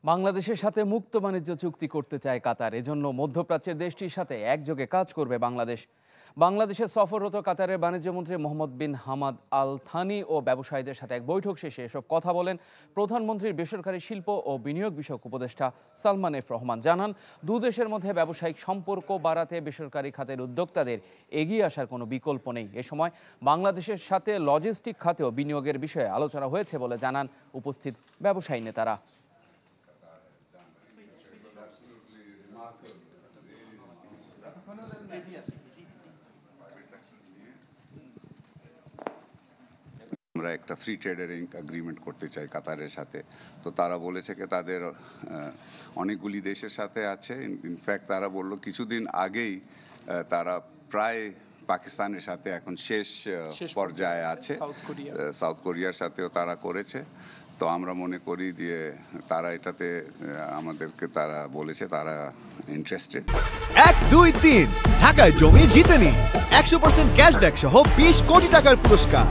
বাংলাদেশের সাথে মুক্ত বাণিজ্য চুক্তি করতে চায় কাতার। এজন্য মধ্যপ্রাচ্যের দেশটির সাথে একযোগে কাজ করবে বাংলাদেশ। বাংলাদেশে সফররত কাতারের বাণিজ্যমন্ত্রী Mohammed bin Hamad Al Thani ও ব্যবসায়ীদের সাথে এক বৈঠক শেষে এসব কথা বলেন প্রধানমন্ত্রীর বেসরকারি শিল্প ও বিনিয়োগ বিষয়ক উপদেষ্টা সালমান এফ রহমান। জানান, দুদেশের মধ্যে ব্যবসায়িক সম্পর্ক বাড়াতে বেসরকারি খাতের উদ্যোক্তাদের এগিয়ে আসার কোনো বিকল্প নেই। এ সময় বাংলাদেশের সাথে লজিস্টিক খাতেও বিনিয়োগের বিষয়ে আলোচনা হয়েছে বলে জানান উপস্থিত ব্যবসায়ী নেতারা। আমরা একটা ফ্রি ট্রেডের এগ্রিমেন্ট করতে চাই কাতারের সাথে। তো তারা বলেছে কি তাদের অনেকগুলি দেশের সাথে আছে। ইনফ্যাক্ট তারা বলল কিছুদিন আগেই তারা প্রায় পাকিস্তানের সাথে এখন শেষ পর্যায়ে আছে, সাউথ কোরিয়ার সাথেও তারা করেছে। তো আমরা মনে করি যে তারা এটাতে আমাদেরকে তারা বলেছে তারা ইন্টারেস্টেড। 1, 2, 3 ঢাকায় জমি জিতে নিন 100% ক্যাশব্যাক সহ 20 কোটি টাকার পুরস্কার।